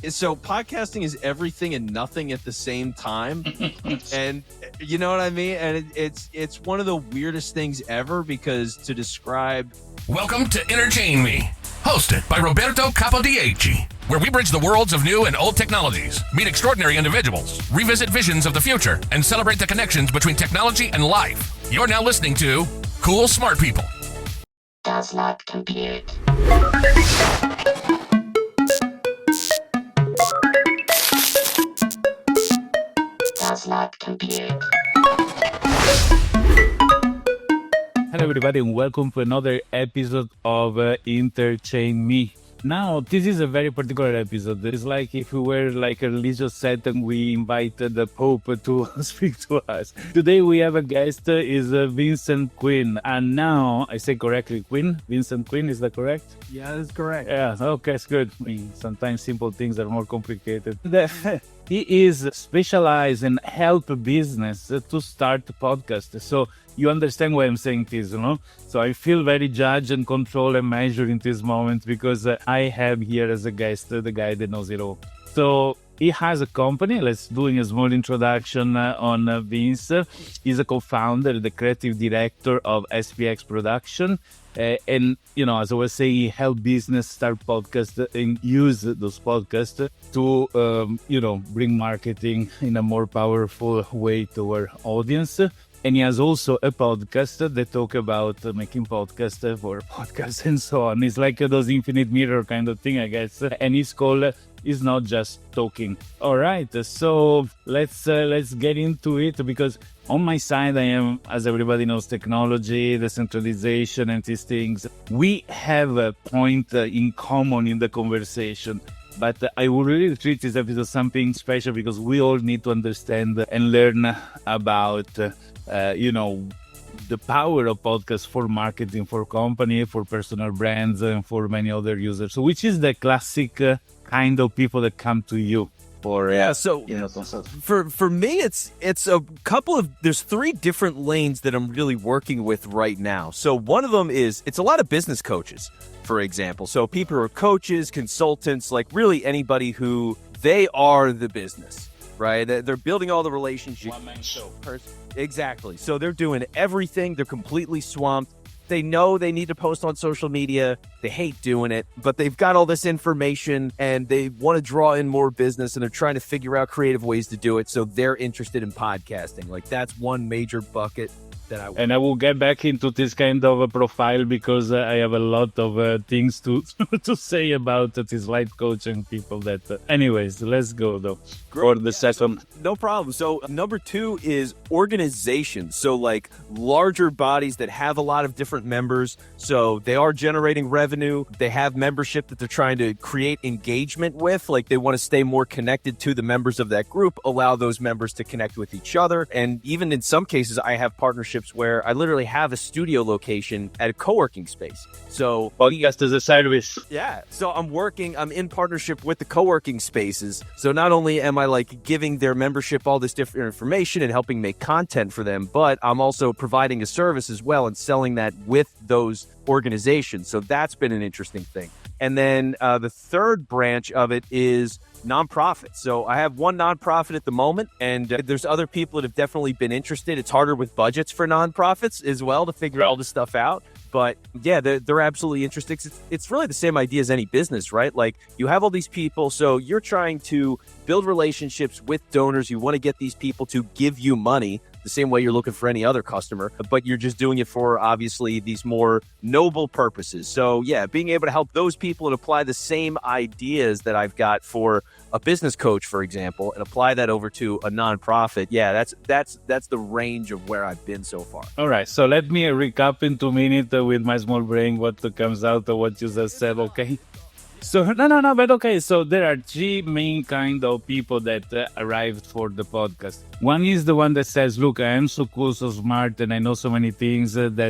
So podcasting is everything and nothing at the same time. And you know what I mean? And it's one of the weirdest things ever, because to describe... Welcome to Entertain Me, hosted by Roberto Capodieci, where we bridge the worlds of new and old technologies, meet extraordinary individuals, revisit visions of the future, and celebrate the connections between technology and life. You're now listening to Cool Smart People. Does not compute. Does not compute. Hello everybody and welcome to another episode of Entertain Me. Now, this is a very particular episode. It's like if we were like a religious sect and we invited the Pope to speak to us. Today we have a guest, is Vincent Quinn. And now, I say correctly, Quinn? Vincent Quinn, is that correct? Yeah, that's correct. Yeah, okay, it's good. I mean, sometimes simple things are more complicated. He is specialized in help business to start a podcast. So you understand why I'm saying this, you know? So I feel very judged and controlled and measured in this moment because I have here as a guest the guy that knows it all. So he has a company. Let's do a small introduction on Vince. He's a co-founder, the creative director of SPX Production. And, you know, as I was saying, he help business start podcasts and use those podcasts to, bring marketing in a more powerful way to our audience. And he has also a podcast that talk about making podcasts for podcasts and so on. It's like those infinite mirror kind of thing, I guess. And it's called It's Not Just Talking. All right, so let's get into it, because on my side, I am, as everybody knows, technology, decentralization, and these things. We have a point in common in the conversation. But I would really treat this episode as something special, because we all need to understand and learn about, the power of podcasts for marketing, for company, for personal brands, and for many other users. So which is the classic kind of people that come to you? For me, it's a couple of, there's three different lanes that I'm really working with right now. So one of them is, it's a lot of business coaches, for example. So people who are coaches, consultants, like really anybody who, they are the business, right? They're building all the relationships. One-man show. Exactly. So they're doing everything. They're completely swamped. They know they need to post on social media. They hate doing it, but they've got all this information and they want to draw in more business, and they're trying to figure out creative ways to do it. So they're interested in podcasting. Like, that's one major bucket that And I will get back into this kind of a profile, because I have a lot of things to to say about this life coaching people that... anyways, let's go though. For the second. No problem. So number two is organization. So like larger bodies that have a lot of different members. So they are generating revenue. They have membership that they're trying to create engagement with. Like, they want to stay more connected to the members of that group, allow those members to connect with each other. And even in some cases, I have partnerships where I literally have a studio location at a co-working space. So podcast as a service. Yeah. So I'm in partnership with the co-working spaces. So not only am I like giving their membership all this different information and helping make content for them, but I'm also providing a service as well and selling that with those organizations. So that's been an interesting thing. And then the third branch of it is nonprofits. So I have one nonprofit at the moment, and there's other people that have definitely been interested. It's harder with budgets for nonprofits as well to figure all this stuff out. But yeah, they're absolutely interested. It's really the same idea as any business, right? Like, you have all these people, so you're trying to build relationships with donors. You want to get these people to give you money the same way you're looking for any other customer, but you're just doing it for obviously these more noble purposes. So yeah, being able to help those people and apply the same ideas that I've got for a business coach, for example, and apply that over to a nonprofit. Yeah, that's the range of where I've been so far. All right, so let me recap in 2 minutes with my small brain what comes out of what you just said, okay? So, no, but okay, so there are three main kind of people that arrived for the podcast. One is the one that says, look, I am so cool, so smart, and I know so many things and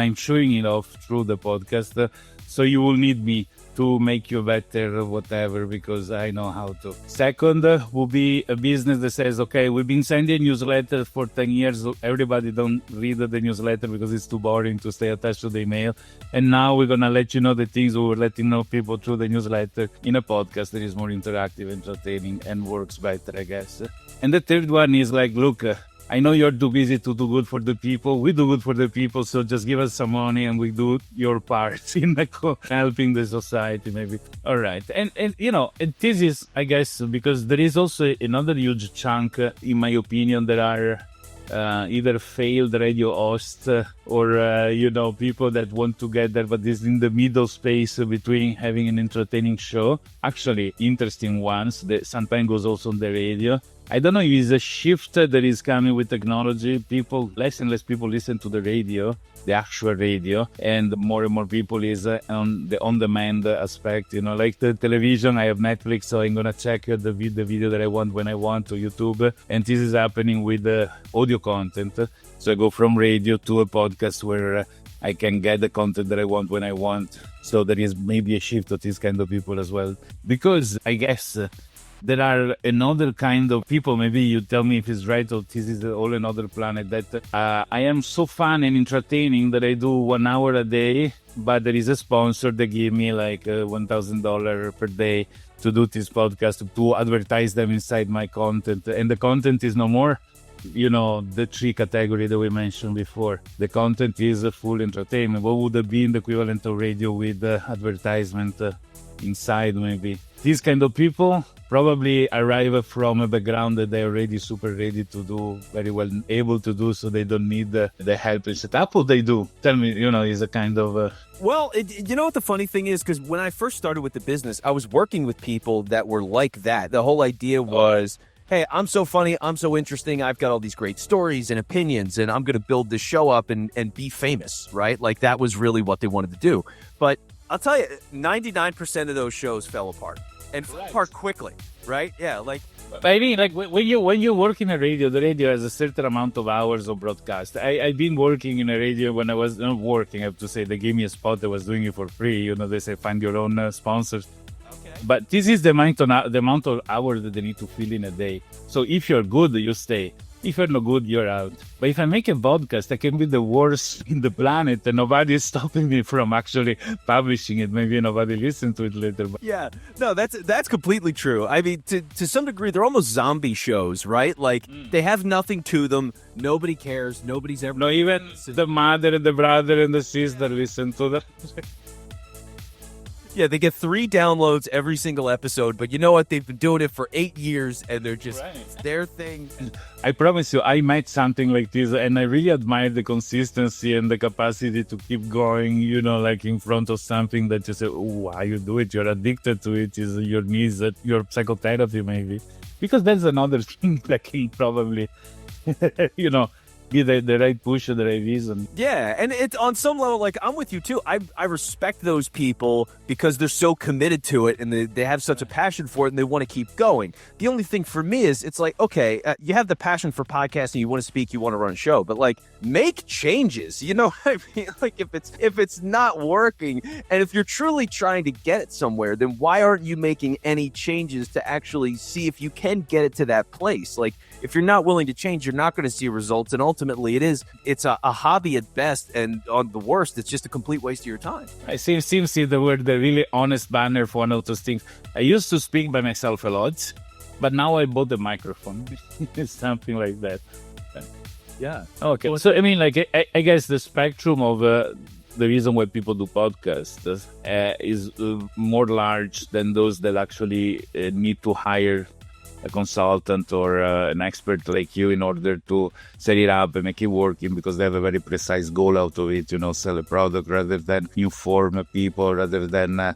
I'm showing it off through the podcast, so you will need me to make you better, whatever, because I know how to. Second will be a business that says, okay, we've been sending newsletters for 10 years. Everybody don't read the newsletter because it's too boring to stay attached to the email. And now we're going to let you know the things we were letting know people through the newsletter in a podcast that is more interactive, entertaining, and works better, I guess. And the third one is like, look, I know you're too busy to do good for the people. We do good for the people, so just give us some money and we do your part in like helping the society, maybe. All right. And and this is, I guess, because there is also another huge chunk, in my opinion, that are either failed radio hosts or, people that want to get there, but is in the middle space between having an entertaining show. Actually, interesting ones that sometimes goes also on the radio. I don't know if it's a shift that is coming with technology. Less and less people listen to the radio, the actual radio, and more people is on the on-demand aspect. Like the television, I have Netflix, so I'm gonna check the video that I want when I want to YouTube, and this is happening with audio content. So I go from radio to a podcast where I can get the content that I want when I want. So there is maybe a shift of this kind of people as well, because I guess. There are another kind of people, maybe you tell me if it's right or this is all another planet, that I am so fun and entertaining that I do 1 hour a day, but there is a sponsor that give me like $1,000 per day to do this podcast, to advertise them inside my content. And the content is no more, the 3 category that we mentioned before. The content is full entertainment. What would have been the equivalent of radio with advertisement inside, maybe? These kind of people probably arrive from a background that they're already super ready to do, very well able to do, so they don't need the help to set up. What they do? Tell me, is a kind of... Well, you know what the funny thing is? Because when I first started with the business, I was working with people that were like that. The whole idea was, hey, I'm so funny, I'm so interesting, I've got all these great stories and opinions, and I'm going to build this show up and be famous, right? Like, that was really what they wanted to do. But I'll tell you, 99% of those shows fell apart. And fell apart quickly, right? Yeah, like... But I mean, like, when you work in a radio, the radio has a certain amount of hours of broadcast. I've been working in a radio when I was not working, I have to say. They gave me a spot, I was doing it for free. They say, find your own sponsors. Okay. But this is the amount of hours that they need to fill in a day. So if you're good, you stay. If you're not good, you're out. But if I make a podcast, I can be the worst in the planet and nobody is stopping me from actually publishing it. Maybe nobody listens to it later. But... Yeah, no, that's completely true. I mean, to some degree, they're almost zombie shows, right? Like, they have nothing to them. Nobody cares. Nobody's ever... No, even the mother and the brother and the sister listen to them. Yeah, they get 3 downloads every single episode, but you know what? They've been doing it for 8 years, and they're just it's their thing. I promise you, I met something like this, and I really admire the consistency and the capacity to keep going, like in front of something that you say, oh, why you do it? You're addicted to it. Is your needs, your psychotherapy, maybe. Because that's another thing that can probably, be the right push or the right reason. Yeah, and it's on some level, like, I'm with you too. I respect those people because they're so committed to it and they have such a passion for it and they want to keep going. The only thing for me is, it's like, okay, you have the passion for podcasting, you want to speak, you want to run a show, but like, make changes. I mean, like, if it's not working and if you're truly trying to get it somewhere, then why aren't you making any changes to actually see if you can get it to that place? Like, if you're not willing to change, you're not going to see results, and ultimately it's a hobby at best, and on the worst, it's just a complete waste of your time. I seem to see the word, the really honest banner for one of those things. I used to speak by myself a lot, but now I bought a microphone. It's something like that. Yeah. Okay. So, I mean, like, I guess the spectrum of the reason why people do podcasts is more large than those that actually need to hire a consultant or an expert like you in order to set it up and make it working, because they have a very precise goal out of it, sell a product rather than inform people, rather than,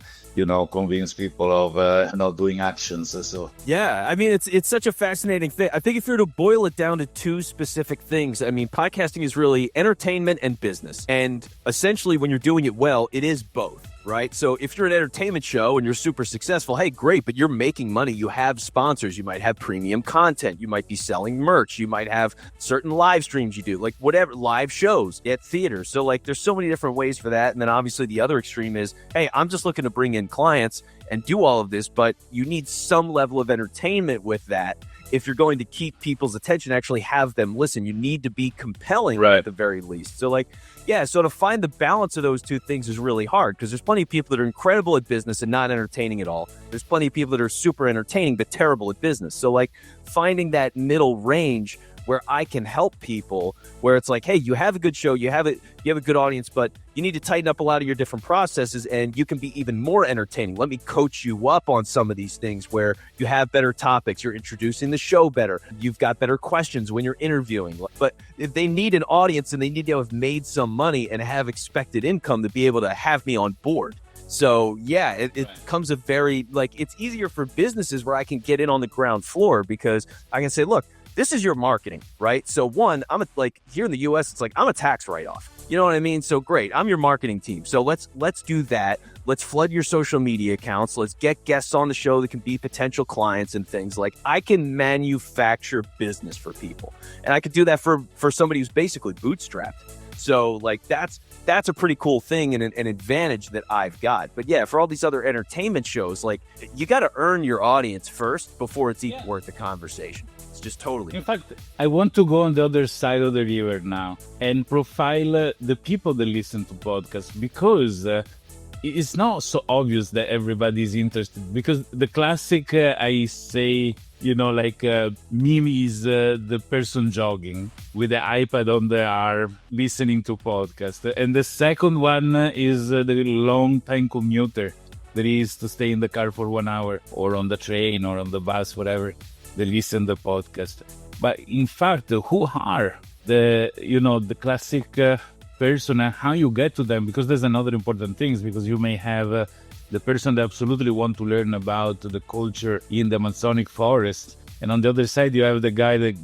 convince people of not doing actions. So yeah, I mean, it's such a fascinating thing. I think if you were to boil it down to 2 specific things, I mean, podcasting is really entertainment and business. And essentially, when you're doing it well, it is both. right? So if you're an entertainment show and you're super successful, hey, great, but you're making money. You have sponsors. You might have premium content. You might be selling merch. You might have certain live streams you do, like whatever, live shows at theaters. So like there's so many different ways for that. And then obviously the other extreme is, hey, I'm just looking to bring in clients and do all of this, but you need some level of entertainment with that. If you're going to keep people's attention, actually have them listen, you need to be compelling at the very least. So like, yeah, so to find the balance of those two things is really hard because there's plenty of people that are incredible at business and not entertaining at all. There's plenty of people that are super entertaining but terrible at business. So like finding that middle range where I can help people, where it's like, hey, you have a good show, you have a good audience, but you need to tighten up a lot of your different processes and you can be even more entertaining. Let me coach you up on some of these things where you have better topics, you're introducing the show better, you've got better questions when you're interviewing. But if they need an audience and they need to have made some money and have expected income to be able to have me on board. So yeah, it comes a very, like, it's easier for businesses where I can get in on the ground floor because I can say, look, this is your marketing, right? So one, here in the US, it's like, I'm a tax write-off. You know what I mean? So great, I'm your marketing team. So let's do that. Let's flood your social media accounts. Let's get guests on the show that can be potential clients and things. Like I can manufacture business for people. And I could do that for somebody who's basically bootstrapped. So like that's a pretty cool thing and an advantage that I've got. But yeah, for all these other entertainment shows, like you got to earn your audience first before it's even worth the conversation. It's just totally. In fact, I want to go on the other side of the river now and profile the people that listen to podcasts because it's not so obvious that everybody's interested. Because the classic, I say, meme is the person jogging with the iPad on the arm, listening to podcasts. And the second one is the long-time commuter that is to stay in the car for 1 hour or on the train or on the bus, whatever. They listen to the podcast. But in fact, who are the classic person and how you get to them? Because there's another important thing, because you may have the person that absolutely want to learn about the culture in the Amazonic forest. And on the other side, you have the guy that,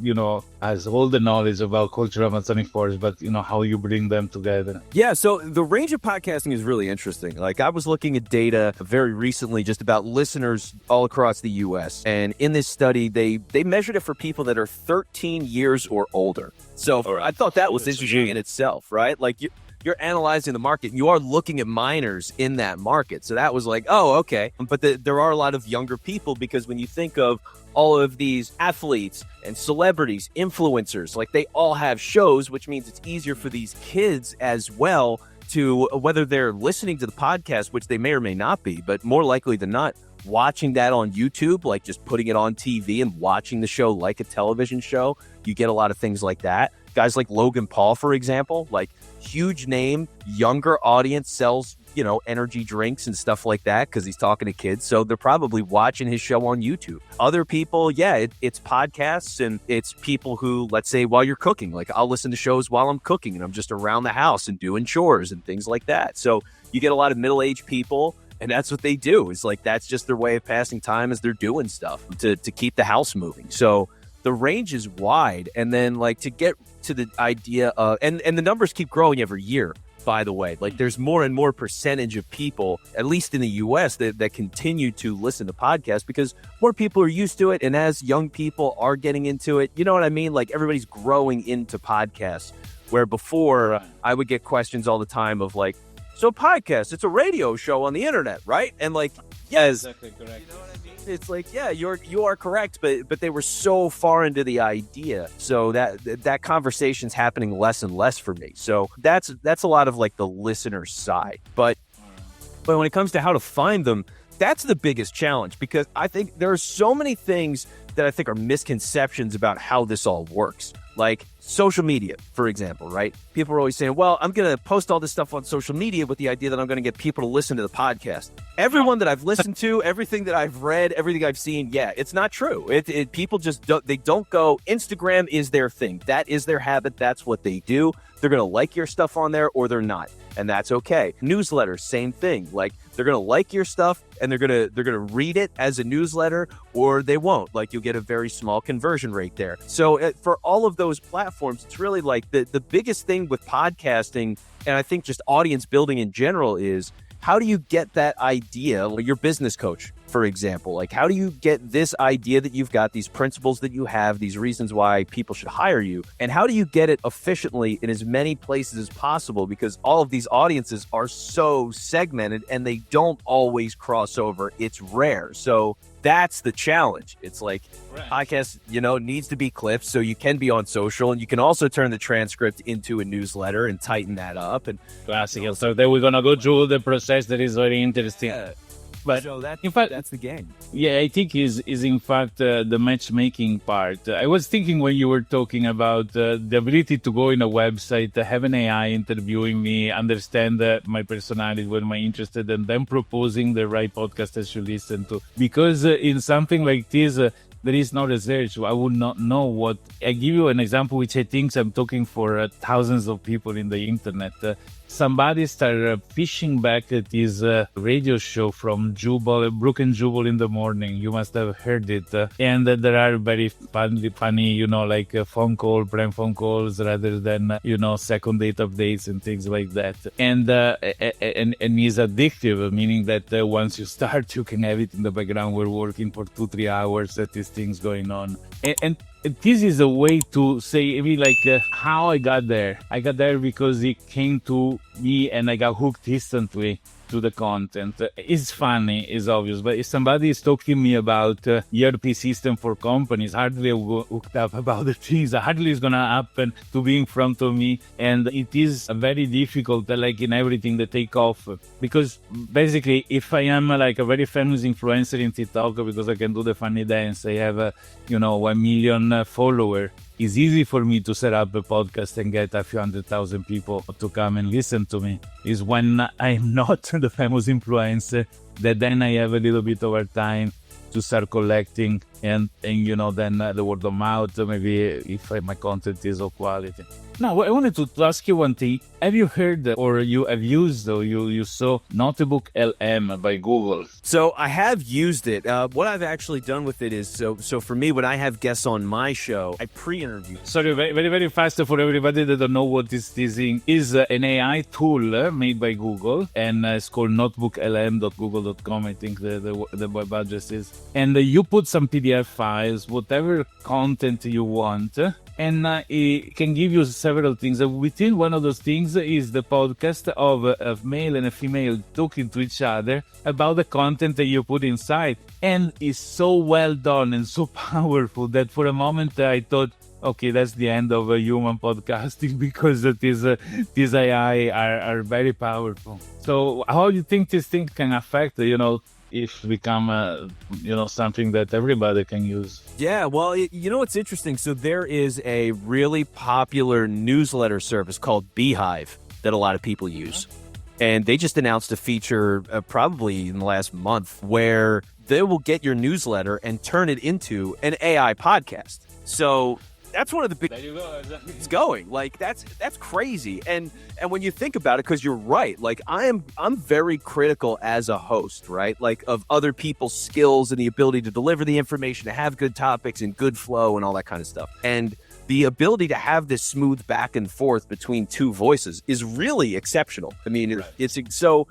has all the knowledge about culture of Amazonic forest, but, how you bring them together. Yeah, so the range of podcasting is really interesting. Like I was looking at data very recently just about listeners all across the U.S. And in this study, they measured it for people that are 13 years or older. So I thought that was interesting in itself, right? Like you're analyzing the market and you are looking at minors in that market. So that was like, oh, okay. But there are a lot of younger people because when you think of all of these athletes and celebrities, influencers, like they all have shows, which means it's easier for these kids as well to, whether they're listening to the podcast, which they may or may not be, but more likely than not, watching that on YouTube, like just putting it on TV and watching the show like a television show. You get a lot of things like that. Guys like Logan Paul, for example, like huge name, younger audience, sells, energy drinks and stuff like that because he's talking to kids. So they're probably watching his show on YouTube. Other people, it's podcasts and it's people who, let's say, while you're cooking, like I'll listen to shows while I'm cooking and I'm just around the house and doing chores and things like that. So you get a lot of middle-aged people. And that's what they do. It's like, that's just their way of passing time as they're doing stuff to keep the house moving. So the range is wide. And then like to get to the idea of, and the numbers keep growing every year, by the way. Like there's more and more percentage of people, at least in the US, that continue to listen to podcasts because more people are used to it. And as young people are getting into it, you know what I mean? Like everybody's growing into podcasts, where before I would get questions all the time of like, so podcast, it's a radio show on the internet, right? And like, yes, exactly correct. You know what I mean? It's like, yeah, you are correct, but they were so far into the idea, so that conversation's happening less and less for me. So that's a lot of like the listener side, but when it comes to how to find them, that's the biggest challenge because I think there are so many things that I think are misconceptions about how this all works. Like social media, for example, right? People are always saying, well, I'm going to post all this stuff on social media with the idea that I'm going to get people to listen to the podcast. Everyone that I've listened to, everything that I've read, everything I've seen, yeah, it's not true. People just don't go, Instagram is their thing. That is their habit. That's what they do. They're going to like your stuff on there or they're not. And that's okay. Newsletters, same thing. Like they're going to like your stuff and they're going to read it as a newsletter or they won't. Like you'll get a very small conversion rate there. So for all of those platforms, it's really like the biggest thing with podcasting, and I think just audience building in general, is how do you get that idea? Like your business coach, for example, like how do you get this idea that you've got, these principles that you have, these reasons why people should hire you, and how do you get it efficiently in as many places as possible? Because all of these audiences are so segmented and they don't always cross over. It's rare. So that's the challenge. It's like podcast, needs to be clipped so you can be on social, and you can also turn the transcript into a newsletter and tighten that up. And classic. So then we're gonna go through the process that is very interesting. But so in fact, that's the game. Yeah, I think is in fact the matchmaking part. I was thinking when you were talking about the ability to go in a website, have an AI interviewing me, understand my personality, what am I interested in, then proposing the right podcast I should listen to. Because in something like this, there is no research. I would not know what. I give you an example, which I think I'm talking for thousands of people in the internet. Somebody started fishing back at his radio show from Brook and Jubal in the morning. You must have heard it. And there are very funny, like phone prank phone calls rather than, second date updates and things like that. And he's addictive, meaning that once you start, you can have it in the background. We're working for 2-3 hours at these things going on. And this is a way to say, how I got there. I got there because it came to me and I got hooked instantly to the content. It's funny, it's obvious, but if somebody is talking to me about ERP system for companies, hardly hooked up about the things, hardly is going to happen to be in front of me. And it is very difficult, like in everything, to take off. Because basically, if I am like a very famous influencer in TikTok, because I can do the funny dance, I have, 1 million followers, it's easy for me to set up a podcast and get a few 100,000 people to come and listen to me. Is when I'm not the famous influencer that then I have a little bit over time to start collecting and then the word of mouth, maybe if my content is of quality. Now, I wanted to ask you one thing. Have you heard or you have used or you saw Notebook LM by Google? So I have used it. What I've actually done with it is, so for me, when I have guests on my show, I pre-interview. Sorry, very, very, very fast for everybody that don't know what this thing is. An AI tool made by Google, and it's called notebooklm.google.com, I think the web address is. And you put some PDF files, whatever content you want, and it can give you several things. Within one of those things is the podcast of a male and a female talking to each other about the content that you put inside. And it's so well done and so powerful that for a moment I thought, okay, that's the end of human podcasting, because these AI are very powerful. So how do you think this thing can affect, if become something that everybody can use? Yeah, well, what's interesting? So there is a really popular newsletter service called Beehive that a lot of people use. And they just announced a feature probably in the last month where they will get your newsletter and turn it into an AI podcast. So that's one of the big. There you go. It's going like that's crazy. And when you think about it, because you're right, like I'm very critical as a host, right? Like of other people's skills and the ability to deliver the information, to have good topics and good flow and all that kind of stuff. And the ability to have this smooth back and forth between two voices is really exceptional. I mean, it's so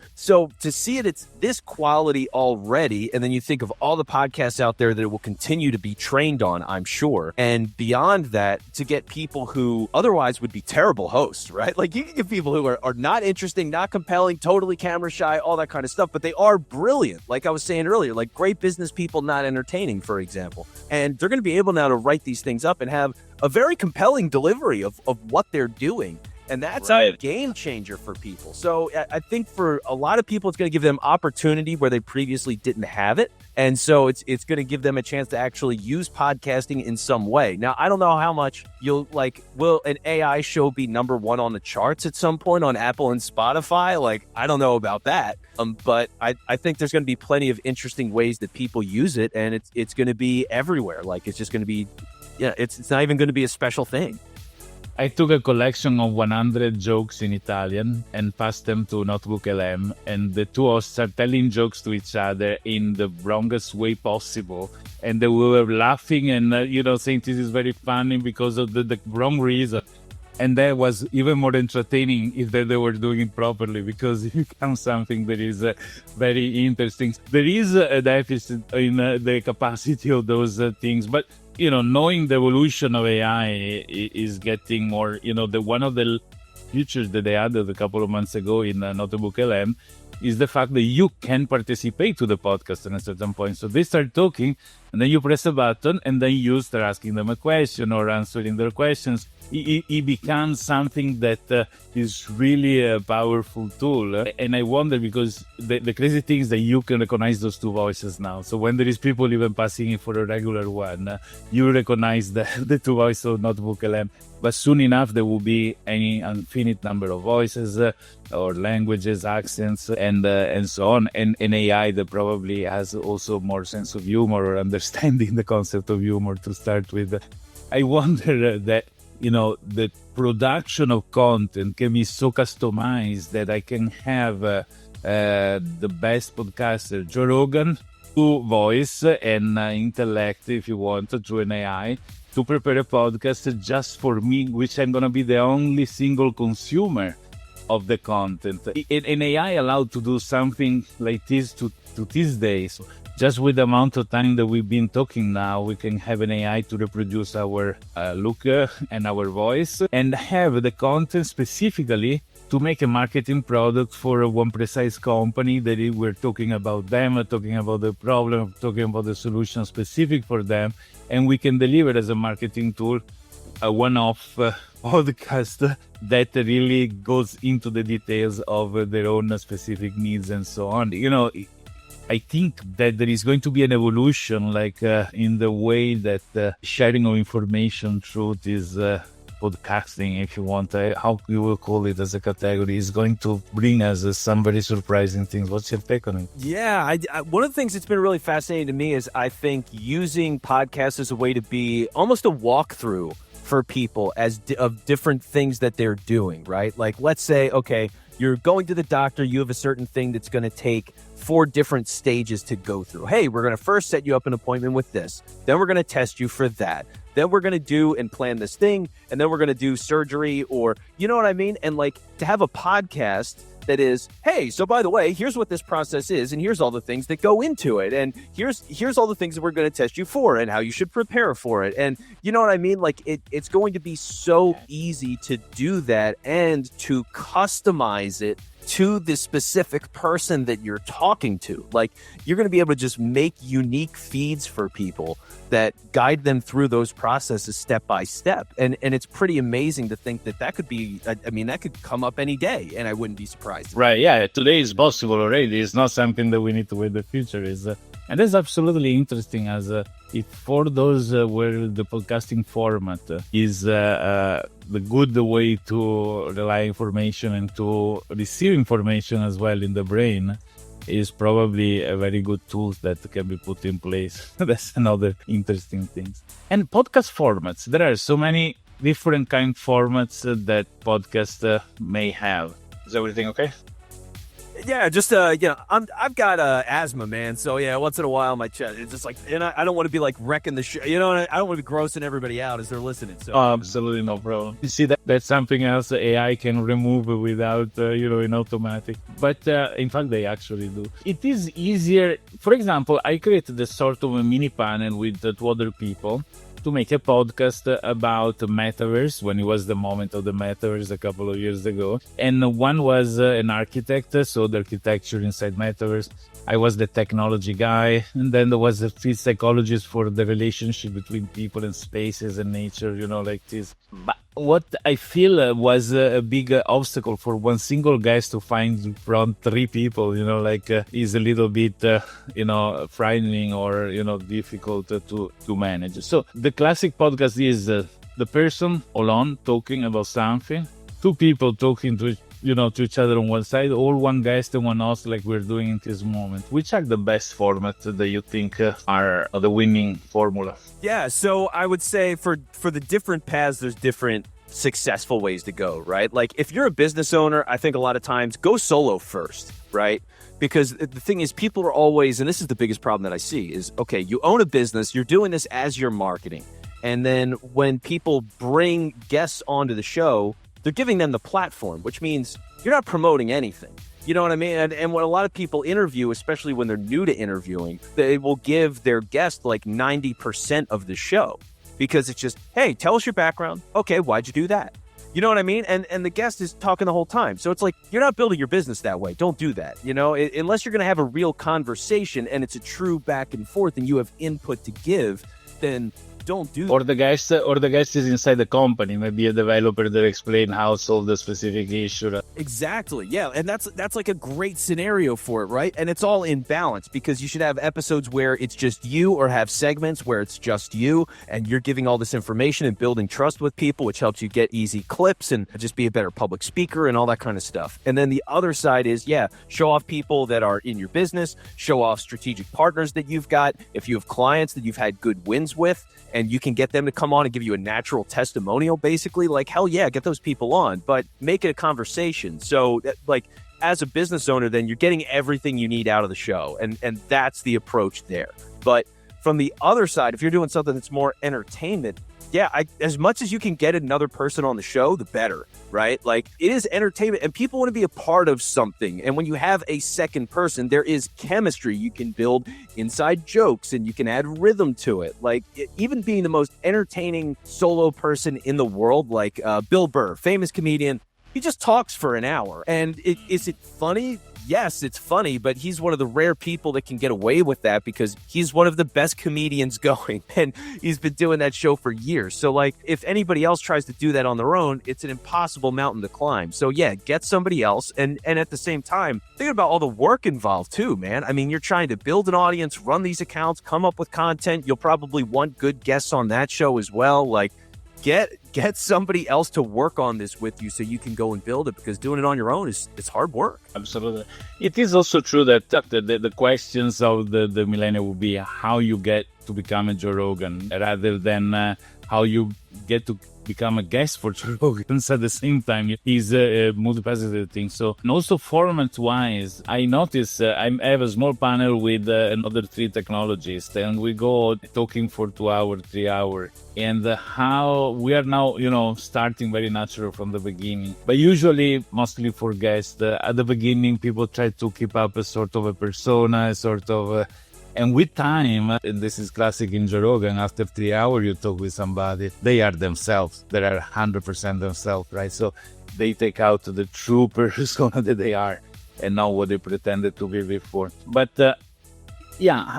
to see it's this quality already, and then you think of all the podcasts out there that it will continue to be trained on, I'm sure. And beyond that, to get people who otherwise would be terrible hosts, right? Like you can get people who are not interesting, not compelling, totally camera shy, all that kind of stuff, but they are brilliant. Like I was saying earlier, like great business people, not entertaining, for example. And they're going to be able now to write these things up and have a very compelling delivery of what they're doing. And that's a game changer for people. So I think for a lot of people, it's going to give them opportunity where they previously didn't have it. And so it's going to give them a chance to actually use podcasting in some way. Now, I don't know how much will an AI show be number one on the charts at some point on Apple and Spotify? Like, I don't know about that. But I think there's going to be plenty of interesting ways that people use it. And it's going to be everywhere. Like, it's just going to be, it's not even going to be a special thing. I took a collection of 100 jokes in Italian and passed them to Notebook LM, and the two hosts are telling jokes to each other in the wrongest way possible. And we were laughing and, saying this is very funny because of the wrong reason. And that was even more entertaining if they were doing it properly, because it becomes something that is very interesting. There is a deficit in the capacity of those things, but knowing the evolution of AI is getting more. One of the features that they added a couple of months ago in Notebook LM is the fact that you can participate to the podcast at a certain point. So they start talking, and then you press a button, and then you start asking them a question or answering their questions. It becomes something that is really a powerful tool. And I wonder, because the crazy thing is that you can recognize those two voices now. So when there is people even passing in for a regular one, you recognize the two voices of Notebook LM. But soon enough, there will be any infinite number of voices or languages, accents, and so on. And an AI that probably has also more sense of humor or understanding the concept of humor to start with. I wonder that the production of content can be so customized that I can have the best podcaster, Joe Rogan, to voice and intellect, if you want, through an AI, to prepare a podcast just for me, which I'm going to be the only single consumer of the content. An AI allowed to do something like this to these days. Just with the amount of time that we've been talking now, we can have an AI to reproduce our look and our voice, and have the content specifically to make a marketing product for one precise company that we're talking about them, talking about the problem, talking about the solution specific for them, and we can deliver as a marketing tool a one-off podcast that really goes into the details of their own specific needs and so on. I think that there is going to be an evolution, like in the way that sharing of information through this podcasting, if you want, how you will call it as a category, is going to bring us some very surprising things. What's your take on it? Yeah, one of the things that's been really fascinating to me is I think using podcasts as a way to be almost a walkthrough for people of different things that they're doing, right? Like, let's say, okay, you're going to the doctor, you have a certain thing that's going to take 4 different stages to go through. Hey, we're going to first set you up an appointment with this. Then we're going to test you for that. Then we're going to do and plan this thing. And then we're going to do surgery, or, you know what I mean? And like, to have a podcast that is, hey, so by the way, here's what this process is, and here's all the things that go into it, and here's all the things that we're going to test you for, and how you should prepare for it. And you know what I mean? Like, it's going to be so easy to do that and to customize it to the specific person that you're talking to. Like, you're going to be able to just make unique feeds for people that guide them through those processes step by step. And it's pretty amazing to think that could be, that could come up any day, and I wouldn't be surprised. Right, yeah, today is possible already. It's not something that we need to wait the future is. And that's absolutely interesting, as if for those where the podcasting format is the good way to rely information and to receive information as well in the brain, is probably a very good tool that can be put in place. That's another interesting thing. And podcast formats, there are so many different kind of formats that podcasts may have. Is everything okay? Yeah, just I've got asthma, man. So yeah, once in a while my chest, it's just like, and I don't want to be like wrecking the show. You know, I don't want to be grossing everybody out as they're listening. So absolutely no problem. You see, that's something else AI can remove without in automatic. But in fact, they actually do. It is easier. For example, I created a sort of a mini panel with 2 other people to make a podcast about metaverse, when it was the moment of the metaverse a couple of years ago. And one was an architect, so the architecture inside metaverse. I was the technology guy. And then there was a field psychologist for the relationship between people and spaces and nature, like this. But what I feel was a big obstacle for one single guest to find from 3 people, is a little bit, frightening or, difficult to manage. So the classic podcast is the person alone talking about something, 2 people talking to each other on one side, or one guest and one host, like we're doing in this moment. Which are the best formats that you think are the winning formula? Yeah, so I would say for the different paths, there's different successful ways to go, right? Like, if you're a business owner, I think a lot of times go solo first, right? Because the thing is, people are always, and this is the biggest problem that I see, is, okay, you own a business, you're doing this as your marketing. And then when people bring guests onto the show, they're giving them the platform, which means you're not promoting anything. You know what I mean? And when a lot of people interview, especially when they're new to interviewing, they will give their guest like 90% of the show because it's just, hey, tell us your background. Okay, why'd you do that? You know what I mean? And the guest is talking the whole time. So it's like, you're not building your business that way. Don't do that. You know, unless you're going to have a real conversation and it's a true back and forth and you have input to give, then don't do that. Or the guest is inside the company, maybe a developer that explain how to solve the specific issue. Exactly. Yeah. And that's like a great scenario for it, right? And it's all in balance because you should have episodes where it's just you or have segments where it's just you and you're giving all this information and building trust with people, which helps you get easy clips and just be a better public speaker and all that kind of stuff. And then the other side is, show off people that are in your business, show off strategic partners that you've got. If you have clients that you've had good wins with, and you can get them to come on and give you a natural testimonial, basically, like, hell yeah, get those people on, but make it a conversation. So, like, as a business owner, then you're getting everything you need out of the show, and that's the approach there. But from the other side, if you're doing something that's more entertainment, as much as you can get another person on the show, the better, right? Like, it is entertainment and people want to be a part of something. And when you have a second person, there is chemistry. You can build inside jokes and you can add rhythm to it. Like, even being the most entertaining solo person in the world, like Bill Burr, famous comedian, he just talks for an hour. And is it funny? Yes, it's funny, but he's one of the rare people that can get away with that because he's one of the best comedians going, and he's been doing that show for years. So, like, if anybody else tries to do that on their own, it's an impossible mountain to climb. So, get somebody else, and at the same time, think about all the work involved too, man. I mean, you're trying to build an audience, run these accounts, come up with content. You'll probably want good guests on that show as well. Like, get somebody else to work on this with you so you can go and build it, because doing it on your own it's hard work. Absolutely. It is also true that the questions of the millennial will be how you get to become a Joe Rogan rather than how you get to become a guest for Joe Rogan at the same time. Is a multifaceted thing. So, and also format-wise, I notice I have a small panel with another 3 technologists, and we go talking for 2 hours, 3 hours, and how we are now, starting very natural from the beginning. But usually, mostly for guests, at the beginning, people try to keep up a sort of a persona, and with time, and this is classic in Joe Rogan, after 3 hours you talk with somebody, they are themselves. They are 100% themselves, right? So they take out the true persona that they are and not what they pretended to be before. But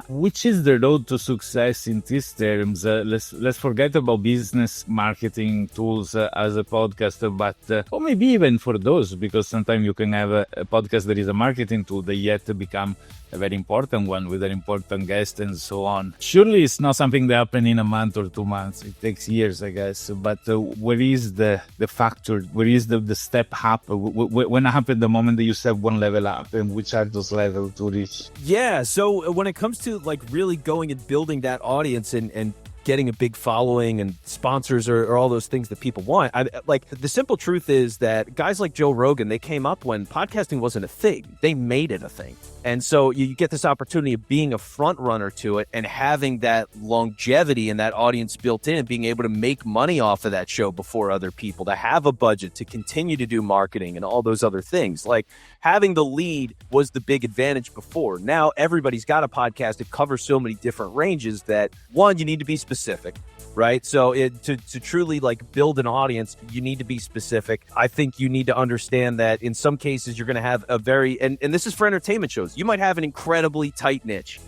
which is the road to success in these terms? Let's forget about business marketing tools as a podcaster, but or maybe even for those, because sometimes you can have a podcast that is a marketing tool that yet become a very important one with an important guest and so on. Surely it's not something that happens in a month or 2 months. It takes years, I guess. But where is the factor? Where is the step up? When happened the moment that you step one level up, and which are those levels to reach? Yeah, so when it comes to like really going and building that audience and getting a big following and sponsors or all those things that people want, like the simple truth is that guys like Joe Rogan, they came up when podcasting wasn't a thing. They made it a thing. And so you get this opportunity of being a front runner to it and having that longevity and that audience built in, being able to make money off of that show before other people, to have a budget, to continue to do marketing and all those other things. Like, having the lead was the big advantage before. Now everybody's got a podcast that covers so many different ranges that, one, you need to be specific, right? So to truly like build an audience, you need to be specific. I think you need to understand that in some cases you're going to have a very, and this is for entertainment shows, you might have an incredibly tight niche.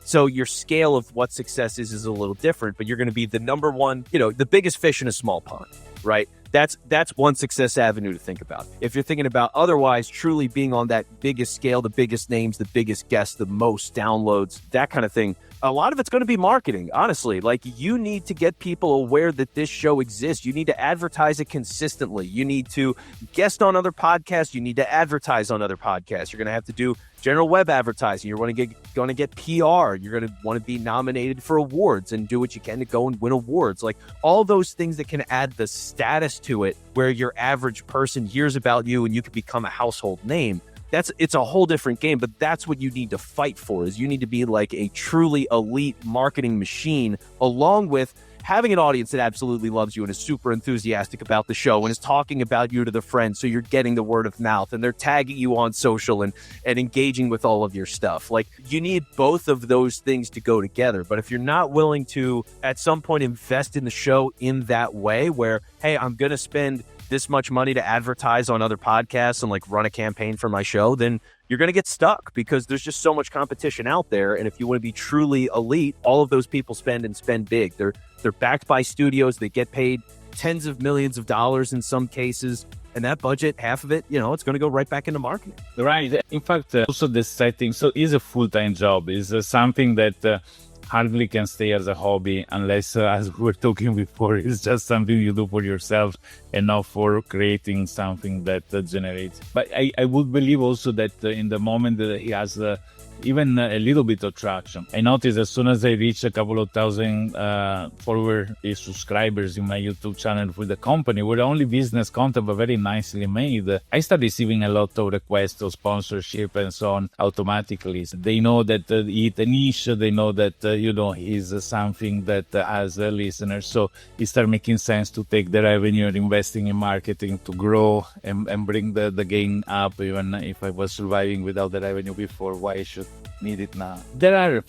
So your scale of what success is a little different, but you're going to be the number one, the biggest fish in a small pond, right? That's one success avenue to think about. If you're thinking about otherwise truly being on that biggest scale, the biggest names, the biggest guests, the most downloads, that kind of thing, a lot of it's going to be marketing, honestly. Like, you need to get people aware that this show exists. You need to advertise it consistently. You need to guest on other podcasts. You need to advertise on other podcasts. You're going to have to do general web advertising. You're going to get PR. You're going to want to be nominated for awards and do what you can to go and win awards. Like, all those things that can add the status to it, where your average person hears about you and you can become a household name. it's a whole different game, but that's what you need to fight for, is you need to be like a truly elite marketing machine, along with having an audience that absolutely loves you and is super enthusiastic about the show and is talking about you to their friends, so you're getting the word of mouth and they're tagging you on social and engaging with all of your stuff. Like, you need both of those things to go together. But if you're not willing to at some point invest in the show in that way, where, hey, I'm going to spend this much money to advertise on other podcasts and like run a campaign for my show, then you're going to get stuck, because there's just so much competition out there. And if you want to be truly elite, all of those people spend big. They're backed by studios. They get paid tens of millions of dollars in some cases. And that budget, half of it, it's going to go right back into marketing. Right. In fact, also the setting, so is a full-time job, is something that hardly can stay as a hobby unless, as we were talking before, it's just something you do for yourself and not for creating something that generates. But I would believe also that in the moment that he has even a little bit of traction. I noticed as soon as I reach a couple of thousand subscribers in my YouTube channel for the company, where only business content but very nicely made, I start receiving a lot of requests of sponsorship and so on automatically. They know that it's a niche, they know that, is something that has listeners. So it starts making sense to take the revenue and investing in marketing to grow and bring the gain up. Even if I was surviving without the revenue before, why I should need it now? There are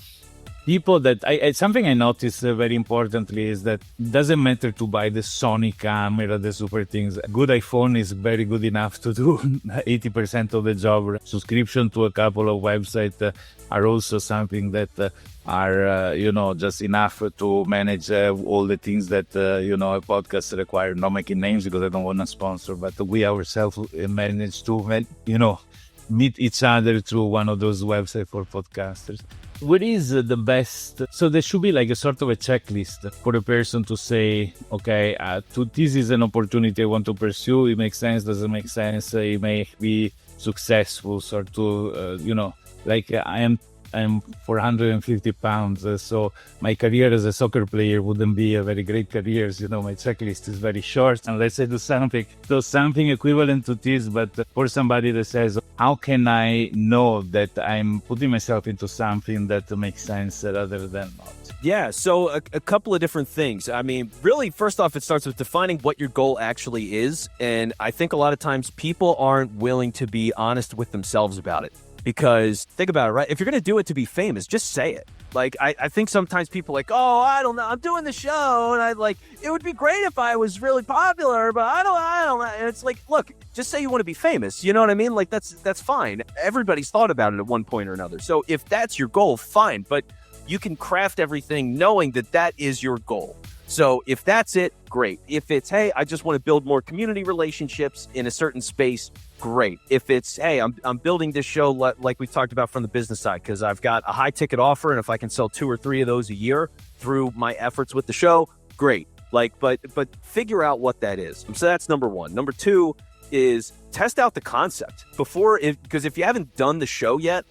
people that something I noticed very importantly is that it doesn't matter to buy the Sony camera, the super things. A good iPhone is very good enough to do 80% of the job. Subscription to a couple of websites are also something that are, just enough to manage all the things that, a podcast requires. Not making names because I don't want to sponsor, but we ourselves manage to, meet each other through one of those websites for podcasters. What is the best? So there should be like a sort of a checklist for a person to say, okay, this is an opportunity I want to pursue. It makes sense, doesn't make sense. It may be successful, sort of, I'm 450 pounds, so my career as a soccer player wouldn't be a very great career. My checklist is very short, unless I do something equivalent to this. But for somebody that says, how can I know that I'm putting myself into something that makes sense rather than not? Yeah, so a couple of different things. I mean, really, first off, it starts with defining what your goal actually is. And I think a lot of times people aren't willing to be honest with themselves about it. Because think about it, right? If you're going to do it to be famous, just say it. Like, I think sometimes people are like, oh, I don't know, I'm doing the show, and it would be great if I was really popular, but I don't know. And it's like, look, just say you want to be famous. You know what I mean? Like, that's fine. Everybody's thought about it at one point or another. So if that's your goal, fine. But you can craft everything knowing that that is your goal. So if that's it, great. If it's, hey, I just want to build more community relationships in a certain space, great. If it's, hey, I'm building this show like we talked about from the business side, because I've got a high ticket offer, and if I can sell 2 or 3 of those a year through my efforts with the show, great. But figure out what that is. So that's number 1. Number 2 is test out the concept because if you haven't done the show yet,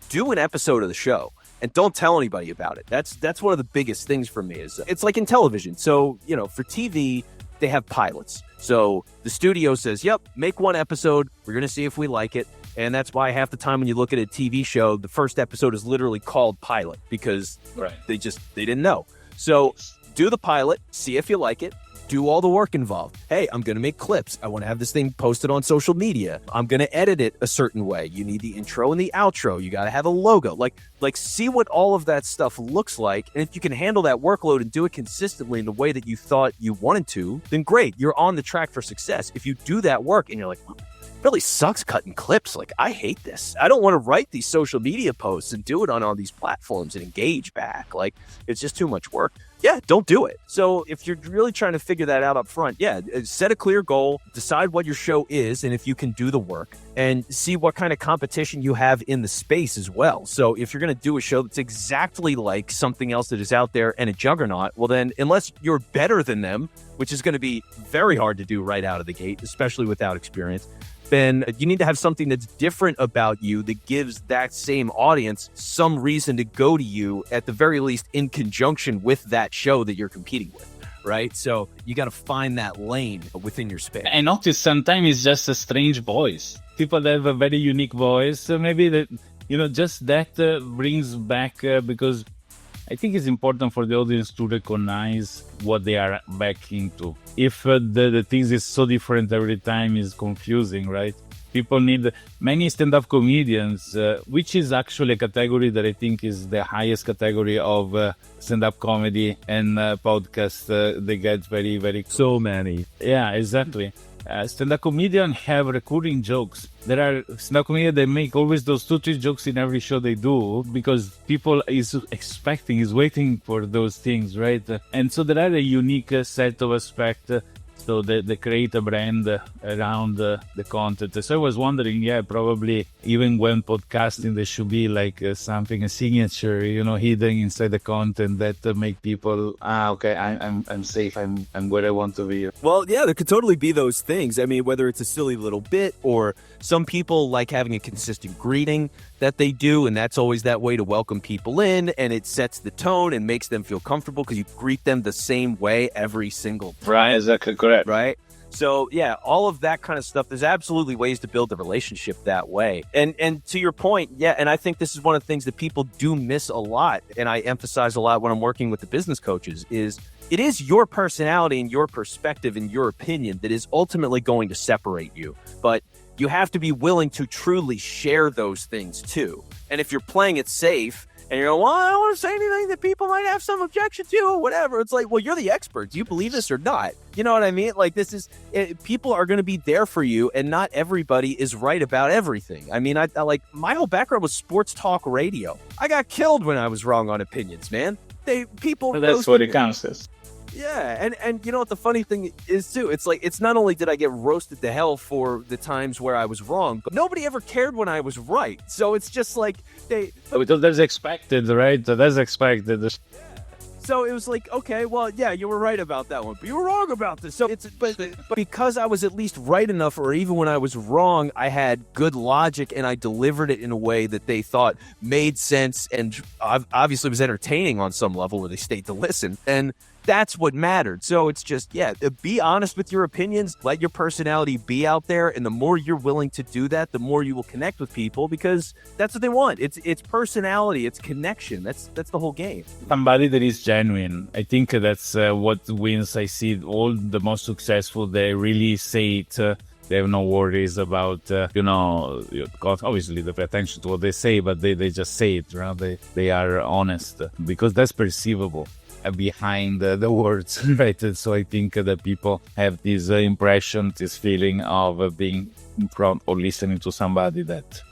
do an episode of the show. And don't tell anybody about it. That's one of the biggest things for me. Is it's like in television. So, for TV, they have pilots. So the studio says, yep, make 1 episode. We're going to see if we like it. And that's why half the time when you look at a TV show, the first episode is literally called pilot because they didn't know. So do the pilot, see if you like it. Do all the work involved. Hey, I'm going to make clips. I want to have this thing posted on social media. I'm going to edit it a certain way. You need the intro and the outro. You got to have a logo. Like see what all of that stuff looks like. And if you can handle that workload and do it consistently in the way that you thought you wanted to, then great. You're on the track for success. If you do that work and you're like, well, it really sucks cutting clips. I hate this. I don't want to write these social media posts and do it on all these platforms and engage back. It's just too much work. Yeah, don't do it. So if you're really trying to figure that out up front, set a clear goal, decide what your show is, and if you can do the work, and see what kind of competition you have in the space as well. So if you're going to do a show that's exactly like something else that is out there and a juggernaut, well then, unless you're better than them, which is going to be very hard to do right out of the gate, especially without experience, then you need to have something that's different about you that gives that same audience some reason to go to you, at the very least in conjunction with that show that you're competing with, right? So you got to find that lane within your space. I noticed sometimes it's just a strange voice. People have a very unique voice. So maybe that, just that brings back, because I think it's important for the audience to recognize what they are back into. If the things is so different every time, is confusing, right? People need many stand-up comedians, which is actually a category that I think is the highest category of stand-up comedy and podcast. They get very, very... So many. Yeah, exactly. Stand-up comedians have recurring jokes. There are stand-up comedians that make always those 2-3 jokes in every show they do, because people is waiting for those things, right? And so there are a unique set of aspects. So they create a brand around the content. So I was wondering, probably even when podcasting, there should be like something, a signature, hidden inside the content that make people, okay, I'm safe, I'm where I want to be. Well, yeah, there could totally be those things. I mean, whether it's a silly little bit, or some people like having a consistent greeting that they do, and that's always that way to welcome people in, and it sets the tone and makes them feel comfortable because you greet them the same way every single time. Right, exactly, correct. Right? So, yeah, all of that kind of stuff, there's absolutely ways to build a relationship that way. And to your point, and I think this is one of the things that people do miss a lot, and I emphasize a lot when I'm working with the business coaches, is it is your personality and your perspective and your opinion that is ultimately going to separate you. But you have to be willing to truly share those things too. And if you're playing it safe and you're going, well, I don't want to say anything that people might have some objection to or whatever, it's like, well, you're the expert. Do you believe this or not? You know what I mean? Like, people are going to be there for you, and not everybody is right about everything. I mean, I like, my whole background was sports talk radio. I got killed when I was wrong on opinions, man. Well, that's what it counts as. Yeah, and you know what the funny thing is too? It's like, it's not only did I get roasted to hell for the times where I was wrong, but nobody ever cared when I was right. So it's just like That's expected, right? That's expected. So it was like, okay, well, yeah, you were right about that one, but you were wrong about this. So but because I was at least right enough, or even when I was wrong, I had good logic and I delivered it in a way that they thought made sense and obviously was entertaining on some level where they stayed to listen. And that's what mattered. So it's just, be honest with your opinions, let your personality be out there, and the more you're willing to do that, the more you will connect with people, because that's what they want. It's personality, it's connection. That's the whole game. Somebody that is genuine. I think that's what wins. I see all the most successful, they really say it. They have no worries about, obviously they pay attention to what they say, but they just say it, right? They are honest, because that's perceivable behind the words, right? And so I think that people have this impression, this feeling of being in front or listening to somebody that,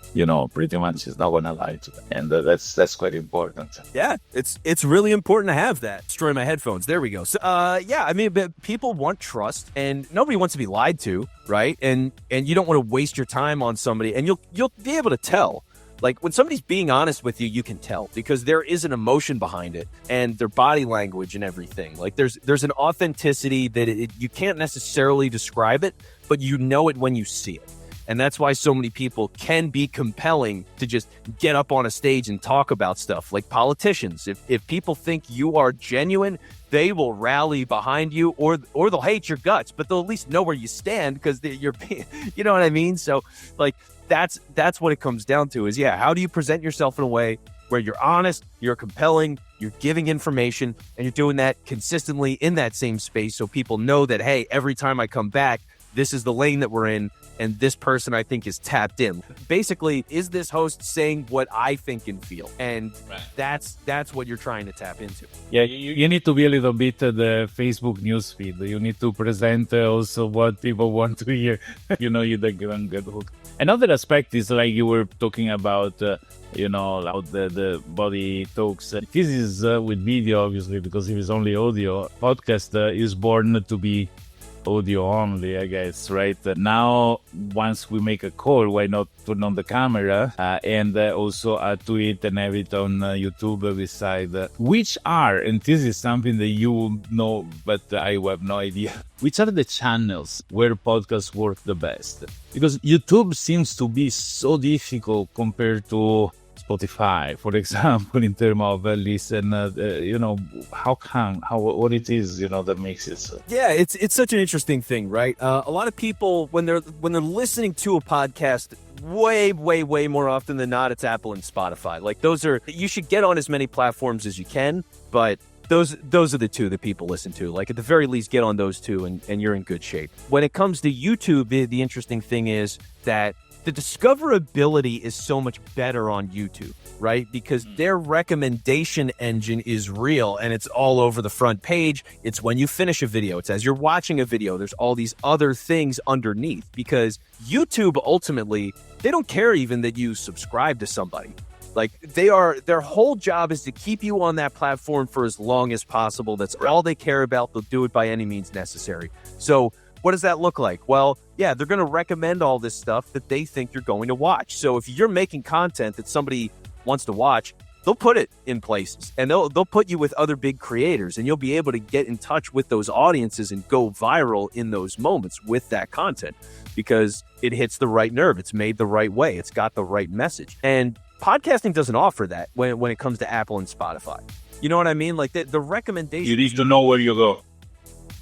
pretty much is not going to lie to them. And that's quite important. Yeah, it's really important to have that. Destroy my headphones. There we go. So, but people want trust, and nobody wants to be lied to, right? And you don't want to waste your time on somebody, and you'll be able to tell. Like, when somebody's being honest with you, you can tell, because there is an emotion behind it and their body language and everything. Like, there's an authenticity that you can't necessarily describe it, but you know it when you see it. And that's why so many people can be compelling to just get up on a stage and talk about stuff. Like politicians, if people think you are genuine, they will rally behind you, or they'll hate your guts, but they'll at least know where you stand, because you're, you know what I mean? So, like, that's what it comes down to is, how do you present yourself in a way where you're honest, you're compelling, you're giving information, and you're doing that consistently in that same space, so people know that, hey, every time I come back, this is the lane that we're in, and this person I think is tapped in. Basically, is this host saying what I think and feel? And that's what you're trying to tap into. Yeah, you need to be a little bit the Facebook newsfeed. You need to present also what people want to hear. You don't get hooked. Another aspect is, like you were talking about, how the body talks. This is with video, obviously, because if it's only audio, podcast is born to be audio only, I guess, right? Now, once we make a call, why not turn on the camera and also tweet and have it on YouTube beside, which are, and this is something that you know, but I have no idea, which are the channels where podcasts work the best? Because YouTube seems to be so difficult compared to Spotify, for example, in terms of listen, what it is, that makes it so. Yeah, it's such an interesting thing, right? A lot of people, when they're listening to a podcast, way more often than not, it's Apple and Spotify. Like you should get on as many platforms as you can, but those are the two that people listen to. Like at the very least, get on those two and you're in good shape. When it comes to YouTube, the interesting thing is that the discoverability is so much better on YouTube, right? Because their recommendation engine is real and it's all over the front page. It's when you finish a video. It's as you're watching a video. There's all these other things underneath because YouTube ultimately, they don't care even that you subscribe to somebody. Like their whole job is to keep you on that platform for as long as possible. That's all they care about. They'll do it by any means necessary. So what does that look like? Well, yeah, they're going to recommend all this stuff that they think you're going to watch. So if you're making content that somebody wants to watch, they'll put it in places and they'll put you with other big creators and you'll be able to get in touch with those audiences and go viral in those moments with that content because it hits the right nerve. It's made the right way. It's got the right message. And podcasting doesn't offer that when it comes to Apple and Spotify. You know what I mean? Like the recommendation. You need to know where you go.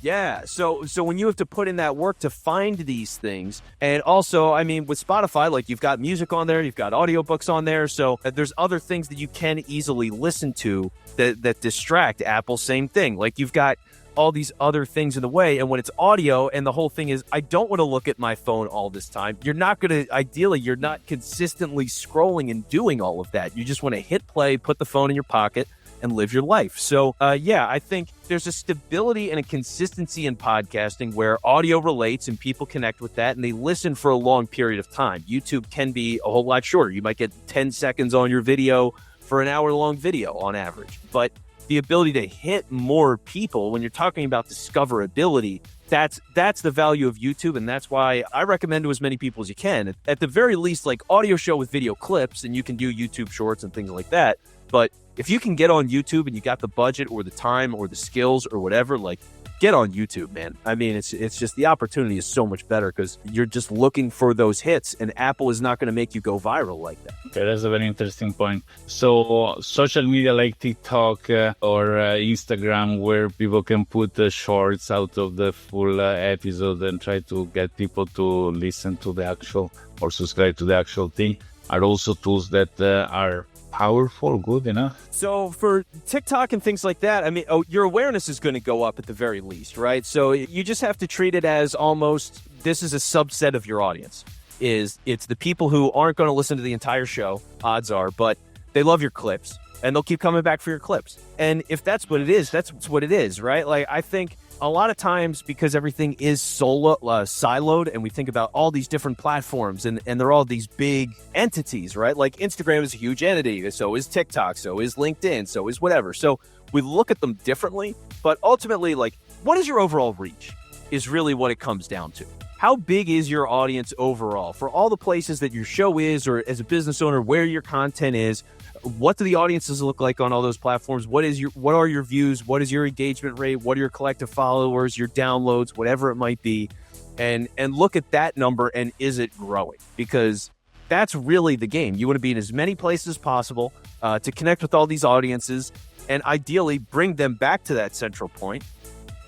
Yeah, so when you have to put in that work to find these things, and also, I mean, with Spotify, like you've got music on there, you've got audiobooks on there, so there's other things that you can easily listen to that distract. Apple, same thing. Like you've got all these other things in the way, and when it's audio, and the whole thing is, I don't want to look at my phone all this time. You're not consistently scrolling and doing all of that. You just want to hit play, put the phone in your pocket, and live your life. So, I think there's a stability and a consistency in podcasting where audio relates and people connect with that and they listen for a long period of time. YouTube can be a whole lot shorter. You might get 10 seconds on your video for an hour-long video on average. But the ability to hit more people when you're talking about discoverability, that's the value of YouTube, and that's why I recommend to as many people as you can. At the very least, like audio show with video clips, and you can do YouTube shorts and things like that. But if you can get on YouTube and you got the budget or the time or the skills or whatever, like get on YouTube, man. I mean, it's just the opportunity is so much better because you're just looking for those hits and Apple is not going to make you go viral like that. Okay, that's a very interesting point. So social media like TikTok or Instagram where people can put shorts out of the full episode and try to get people to listen to the actual or subscribe to the actual thing are also tools that are powerful, good enough. So for TikTok and things like that, I mean, your awareness is going to go up at the very least, right? So you just have to treat it as almost, this is a subset of your audience. It's the people who aren't going to listen to the entire show, odds are, but they love your clips and they'll keep coming back for your clips. And if that's what it is, that's what it is, right? Like I think a lot of times because everything is siloed and we think about all these different platforms and they're all these big entities, right? Like Instagram is a huge entity, so is TikTok, so is LinkedIn, so is whatever. So we look at them differently, but ultimately, like, what is your overall reach is really what it comes down to. How big is your audience overall for all the places that your show is, or as a business owner, where your content is? What do the audiences look like on all those platforms? What are your views? What is your engagement rate? What are your collective followers, your downloads, whatever it might be? And look at that number and is it growing? Because that's really the game. You want to be in as many places as possible to connect with all these audiences and ideally bring them back to that central point.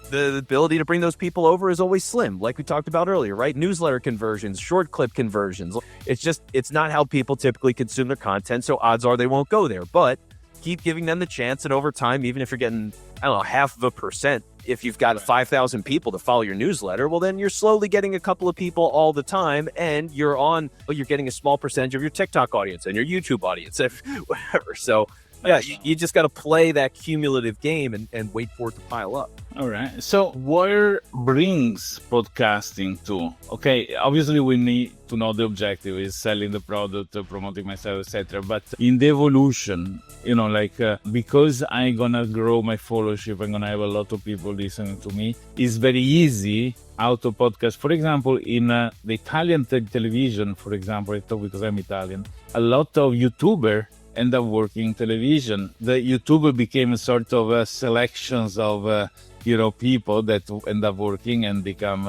The ability to bring those people over is always slim, like we talked about earlier, right? Newsletter conversions, short clip conversions. It's not how people typically consume their content, so odds are they won't go there. But keep giving them the chance, and over time, even if you're getting, 0.5%, if you've got 5,000 people to follow your newsletter, well, then you're slowly getting a couple of people all the time, and you're getting a small percentage of your TikTok audience and your YouTube audience, whatever. So yeah, you just got to play that cumulative game and wait for it to pile up. All right. So where brings podcasting to? Okay, obviously we need to know the objective is selling the product, promoting myself, etc. But in the evolution, because I'm going to grow my followership, I'm going to have a lot of people listening to me. It's very easy out of podcast. For example, in the Italian television, for example, I talk because I'm Italian, a lot of YouTubers end up working television. The YouTuber became a sort of selections of people that end up working and become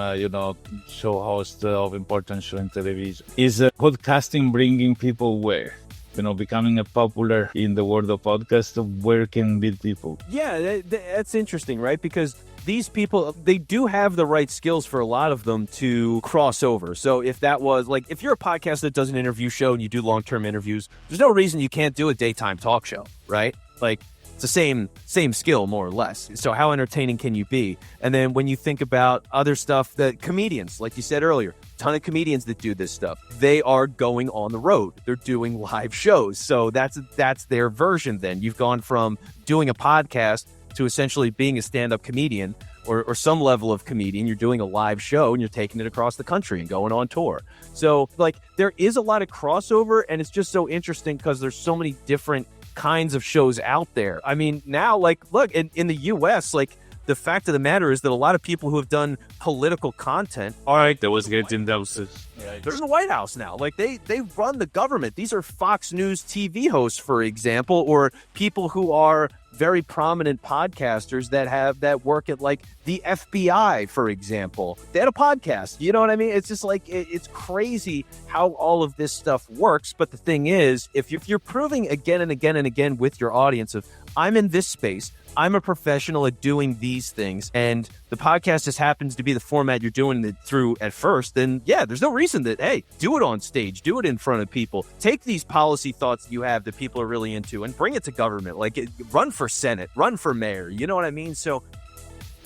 show host of important show in television. Is podcasting bringing people where? becoming a popular in the world of podcast, where can meet people? Yeah, that's interesting, right? Because these people, they do have the right skills for a lot of them to cross over. So if that was like, if you're a podcast that does an interview show and you do long-term interviews, there's no reason you can't do a daytime talk show, right? Like, it's the same skill, more or less. So how entertaining can you be? And then when you think about other stuff, that comedians, like you said earlier, ton of comedians that do this stuff, they are going on the road. They're doing live shows. So that's their version then. You've gone from doing a podcast to essentially being a stand-up comedian or some level of comedian. You're doing a live show and you're taking it across the country and going on tour. So like there is a lot of crossover, and it's just so interesting because there's so many different kinds of shows out there. I mean, now, like, look, in the US, like, the fact of the matter is that a lot of people who have done political content, All right, that was getting doses. there's the White House now. Like, they run the government. These are Fox News TV hosts, for example, or people who are very prominent podcasters that work at, like, the FBI, for example. They had a podcast. You know what I mean? It's just like, it's crazy how all of this stuff works. But the thing is, if you're proving again and again and again with your audience of, I'm in this space, I'm a professional at doing these things, and the podcast just happens to be the format you're doing it through at first, then yeah, there's no reason that, hey, do it on stage, do it in front of people. Take these policy thoughts you have that people are really into and bring it to government. Like, run for Senate, run for mayor. You know what I mean? So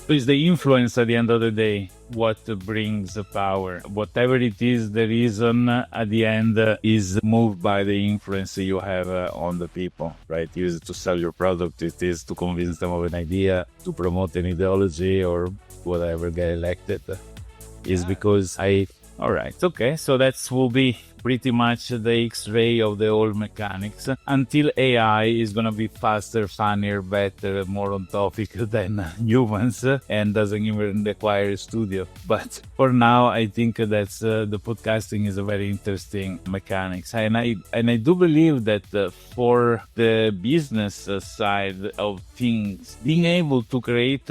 It's the influence at the end of the day what brings the power. Whatever it is, the reason at the end is moved by the influence you have on the people, right? Use it to sell your product, it is to convince them of an idea, to promote an ideology or whatever, get elected. Is because all right, okay, so that will be pretty much the X-ray of the old mechanics until AI is going to be faster, funnier, better, more on topic than humans and doesn't even require a studio. But for now, I think that's the podcasting is a very interesting mechanics. And I do believe that for the business side of things, being able to create,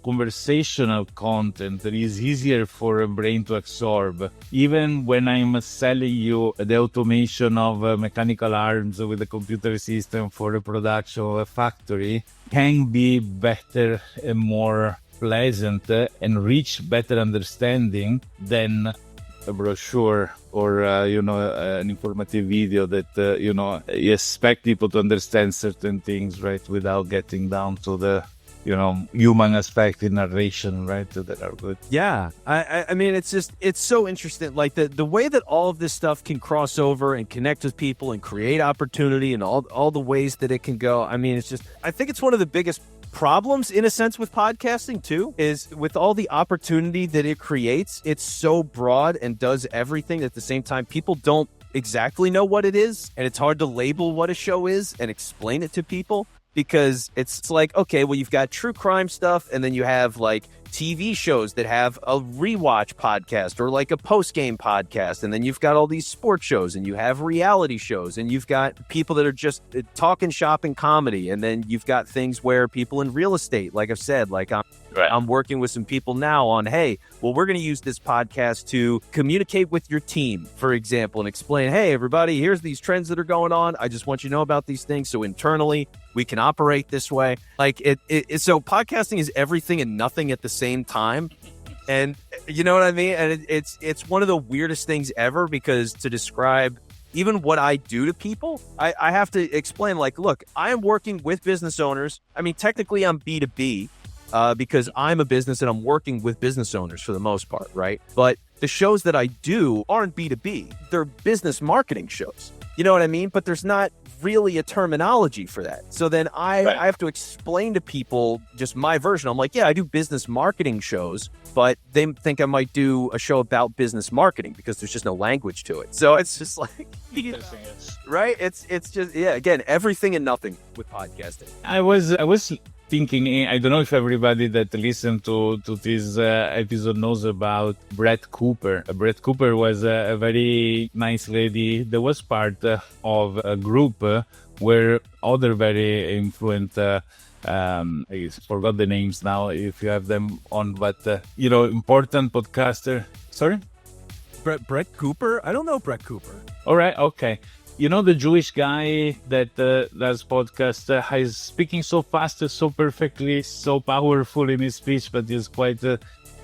conversational content that is easier for a brain to absorb. Even when I'm selling you the automation of mechanical arms with a computer system for the production of a factory, can be better and more pleasant and reach better understanding than a brochure or an informative video that you expect people to understand certain things, right, without getting down to the human aspect in narration, right, that are good. yeah, I mean, it's so interesting, like the way that all of this stuff can cross over and connect with people and create opportunity and all the ways that it can go. I mean, I think it's one of the biggest problems in a sense with podcasting too, is with all the opportunity that it creates, it's so broad and does everything. At the same time, people don't exactly know what it is, and it's hard to label what a show is and explain it to people. Because it's like, okay, well, you've got true crime stuff, and then you have like TV shows that have a rewatch podcast or like a post-game podcast, and then you've got all these sports shows, and you have reality shows, and you've got people that are just talking shop and comedy, and then you've got things where people in real estate, like I've said, like I'm working with some people now on, hey, well, we're going to use this podcast to communicate with your team, for example, and explain, hey, everybody, here's these trends that are going on. I just want you to know about these things. So internally, we can operate this way. Like so podcasting is everything and nothing at the same time. And you know what I mean? And it's one of the weirdest things ever, because to describe even what I do to people, I have to explain, like, look, I am working with business owners. I mean, technically I'm B2B, because I'm a business and I'm working with business owners for the most part, right? But the shows that I do aren't B2B. They're business marketing shows. You know what I mean? But there's not really a terminology for that. So then I have to explain to people just my version. I'm like, yeah, I do business marketing shows, but they think I might do a show about business marketing because there's just no language to it. So it's just like, right? It's just, yeah, again, everything and nothing with podcasting. I was thinking, I don't know if everybody that listened to this episode knows about Brett Cooper. Brett Cooper was a very nice lady that was part of a group where other very influent, I forgot the names now if you have them on, but, important podcaster. Sorry? Brett Cooper? I don't know Brett Cooper. All right, okay. You know the Jewish guy that does podcast? He's speaking so fast, so perfectly, so powerful in his speech, but he's quite.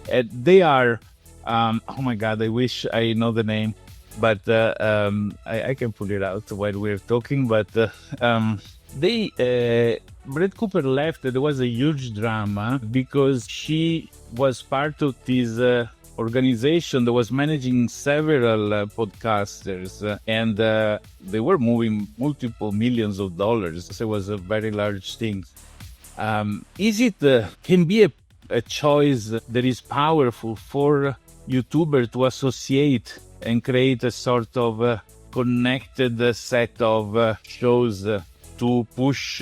They are. Oh my God! I wish I know the name, but I can pull it out while we're talking. But Brett Cooper left. There was a huge drama because she was part of this organization that was managing several podcasters, and they were moving multiple millions of dollars. So it was a very large thing. Is it can be a choice that is powerful for YouTuber to associate and create a sort of connected set of shows to push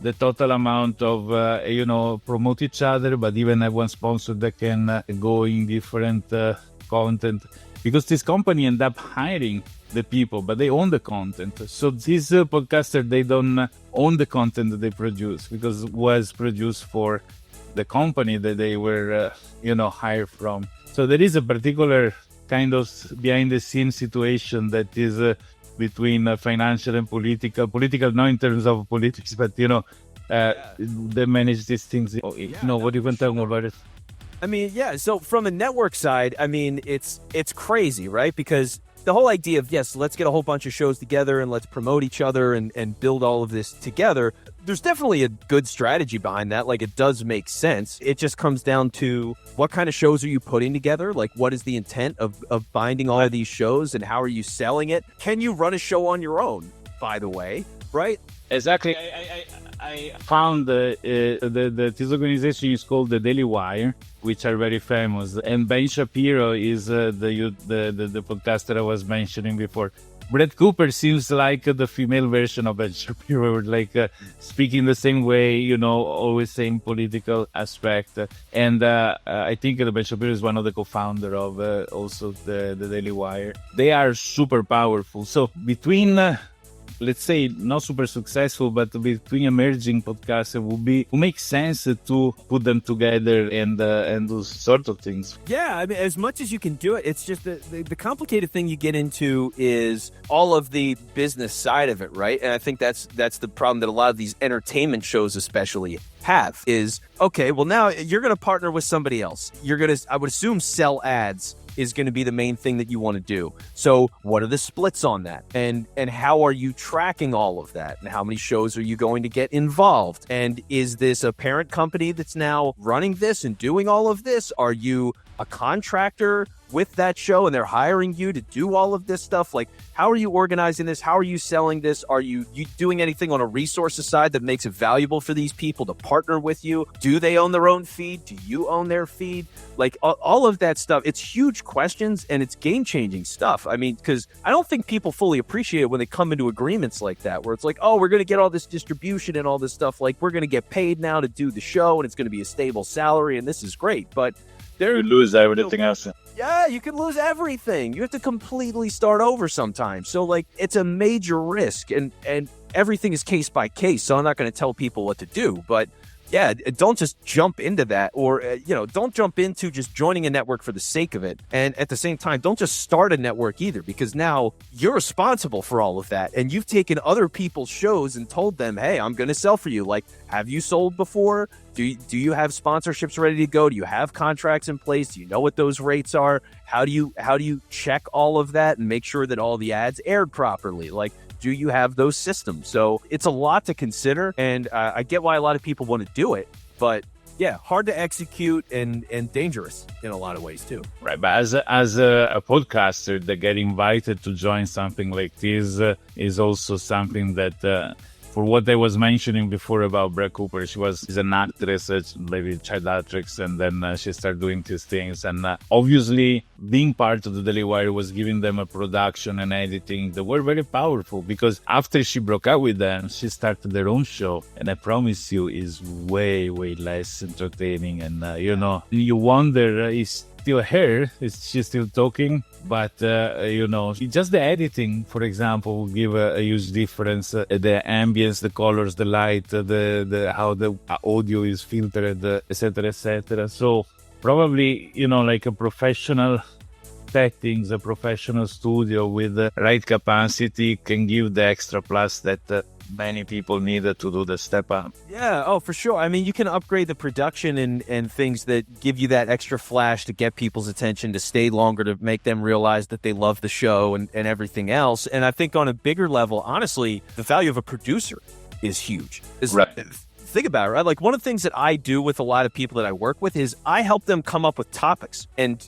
the total amount of, promote each other, but even have one sponsor that can go in different content. Because this company end up hiring the people, but they own the content. So these podcasters, they don't own the content that they produce because it was produced for the company that they were, hired from. So there is a particular kind of behind-the-scenes situation that is between financial and political, not in terms of politics, but, they manage these things. What do you want to talk about it? I mean, yeah. So from a network side, I mean, it's crazy, right? Because the whole idea of, yes, let's get a whole bunch of shows together and let's promote each other and build all of this together. There's definitely a good strategy behind that. Like, it does make sense. It just comes down to what kind of shows are you putting together? Like, what is the intent of binding all of these shows and how are you selling it? Can you run a show on your own, by the way, right? Exactly. I found this organization is called the Daily Wire, which are very famous. And Ben Shapiro is the podcaster I was mentioning before. Brett Cooper seems like the female version of Ben Shapiro, like speaking the same way, always same political aspect. And I think Ben Shapiro is one of the co-founder of also the Daily Wire. They are super powerful. So between let's say not super successful, but between emerging podcasts, it would make sense to put them together and do sort of things. Yeah, I mean, as much as you can do it, it's just the complicated thing you get into is all of the business side of it, right? And I think that's the problem that a lot of these entertainment shows especially have is, okay, well now you're going to partner with somebody else. You're going to, I would assume, sell ads is going to be the main thing that you want to do. So what are the splits on that? And how are you tracking all of that? And how many shows are you going to get involved? And is this a parent company that's now running this and doing all of this? Are you a contractor with that show and they're hiring you to do all of this stuff? Like, how are you organizing this? How are you selling this? Are you doing anything on a resources side that makes it valuable for these people to partner with you? Do they own their own feed? Do you own their feed? Like, all of that stuff, it's huge questions and it's game-changing stuff. I mean, because I don't think people fully appreciate it when they come into agreements like that, where it's like, oh, we're going to get all this distribution and all this stuff. Like, we're going to get paid now to do the show and it's going to be a stable salary and this is great. But you lose everything else. Yeah, you can lose everything. You have to completely start over sometimes. So, like, it's a major risk, and everything is case by case. So I'm not going to tell people what to do, but yeah, don't just jump into that, or don't jump into just joining a network for the sake of it. And at the same time, don't just start a network either, because now you're responsible for all of that, and you've taken other people's shows and told them, hey, I'm going to sell for you. Like, have you sold before? Do you have sponsorships ready to go? Do you have contracts in place? Do you know what those rates are? How do you check all of that and make sure that all the ads aired properly? Like, do you have those systems? So it's a lot to consider, and I get why a lot of people want to do it, but yeah, hard to execute and dangerous in a lot of ways too. Right, but as a podcaster that get invited to join something like this is also something that for what I was mentioning before about Brett Cooper, she's an actress, maybe child actress, and then she started doing these things. And obviously, being part of the Daily Wire was giving them a production and editing that were very powerful, because after she broke up with them, she started their own show. And I promise you, is way, way less entertaining. And, you wonder, is still her? Is she still talking? But, just the editing, for example, will give a huge difference. The ambience, the colors, the light, the how the audio is filtered, etc., etc. So probably, like a professional settings, a professional studio with the right capacity can give the extra plus that many people need to do the step up. Yeah, oh, for sure. I mean, you can upgrade the production and things that give you that extra flash to get people's attention, to stay longer, to make them realize that they love the show and everything else. And I think on a bigger level, honestly, the value of a producer is huge. Right. Think about it, right? Like, one of the things that I do with a lot of people that I work with is I help them come up with topics. And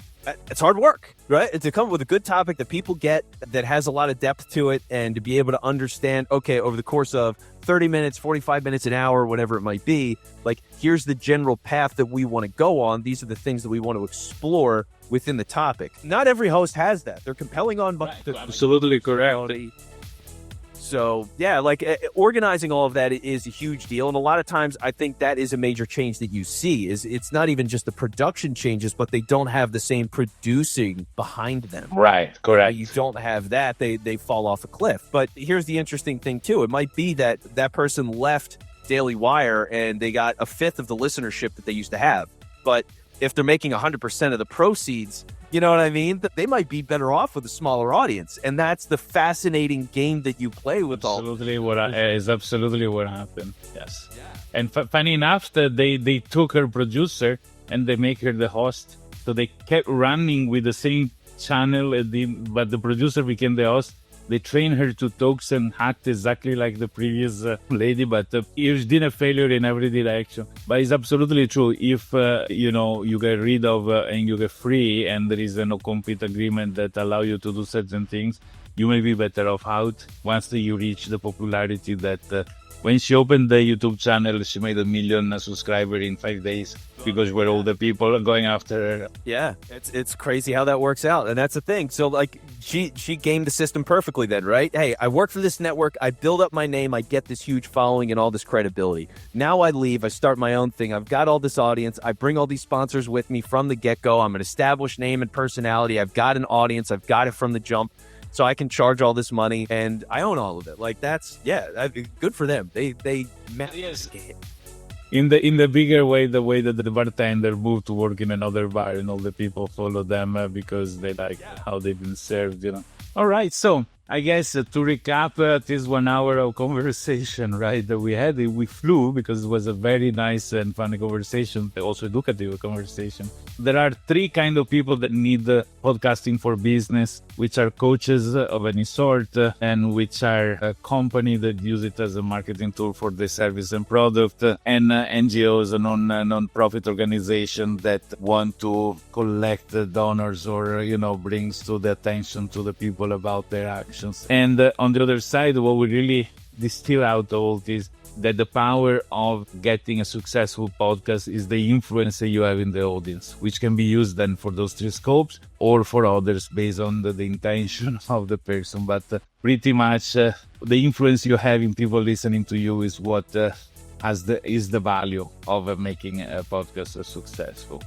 it's hard work, right? And to come up with a good topic that people get, that has a lot of depth to it, and to be able to understand, okay, over the course of 30 minutes, 45 minutes, an hour, whatever it might be, like, here's the general path that we want to go on. These are the things that we want to explore within the topic. Not every host has that. They're compelling on... Absolutely correct. So, yeah, like, organizing all of that is a huge deal. And a lot of times I think that is a major change that you see, is it's not even just the production changes, but they don't have the same producing behind them. Right, correct. You don't have that, they fall off a cliff. But here's the interesting thing, too. It might be that that person left Daily Wire and they got a fifth of the listenership that they used to have. But if they're making 100% of the proceeds... You know what I mean? They might be better off with a smaller audience, and that's the fascinating game that you play with. Absolutely, is absolutely what happened. Yes, yeah. And funny enough, that they took her producer and they make her the host, so they kept running with the same channel, but the producer became the host. They trained her to talk and act exactly like the previous lady, but it's been a failure in every direction. But it's absolutely true. If, you get rid of and you get free, and there is a no-compete agreement that allow you to do certain things, you may be better off out once you reach the popularity that... When she opened the YouTube channel, she made 1 million subscribers in 5 days because we're all the people going after her. Yeah, it's crazy how that works out. And that's the thing. So, like, she gamed the system perfectly then, right? Hey, I work for this network. I build up my name. I get this huge following and all this credibility. Now I leave. I start my own thing. I've got all this audience. I bring all these sponsors with me from the get-go. I'm an established name and personality. I've got an audience. I've got it from the jump. So I can charge all this money, and I own all of it. Like, that's, good for them. They yes. In the bigger way, the way that the bartender moved to work in another bar, and all the people follow them because they like how they've been served, All right, so I guess to recap this 1 hour of conversation, right, that we had, we flew because it was a very nice and funny conversation, also educative conversation. There are 3 kind of people that need podcasting for business, which are coaches of any sort, and which are a company that use it as a marketing tool for the service and product, and NGOs, a non-profit organization that want to collect donors or, brings to the attention to the people about their actions. And on the other side, what we really distill out of all this, that the power of getting a successful podcast is the influence that you have in the audience, which can be used then for those 3 scopes or for others based on the intention of the person. But pretty much the influence you have in people listening to you is what is the value of making a podcast successful.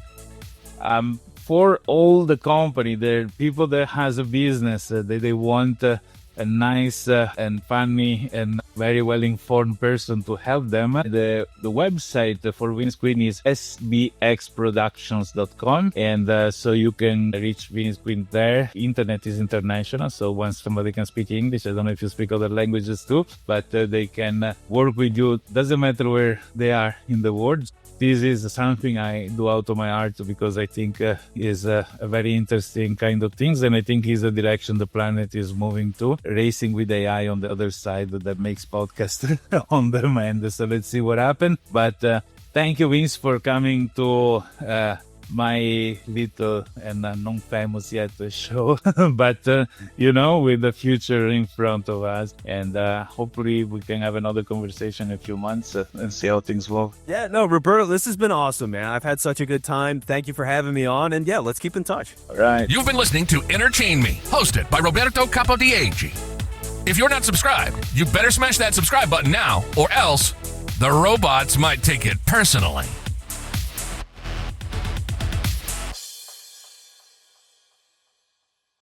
For all the company, there are people that has a business, they want a nice and funny and very well-informed person to help them. The website for Vince Quinn is sbxproductions.com, and so you can reach Vince Quinn there. Internet is international, so once somebody can speak English, I don't know if you speak other languages too, but they can work with you. Doesn't matter where they are in the world. This is something I do out of my heart because I think is a very interesting kind of things, and I think is the direction the planet is moving to, racing with AI on the other side that makes podcasts on demand. So let's see what happens. But thank you, Vince, for coming to my little and non-famous yet show, but with the future in front of us, and hopefully we can have another conversation in a few months and see how things work. Yeah, no, Roberto, this has been awesome, man. I've had such a good time. Thank you for having me on, and let's keep in touch. All right. You've been listening to Entertain Me, hosted by Roberto Capodieci. If you're not subscribed, you better smash that subscribe button now, or else the robots might take it personally.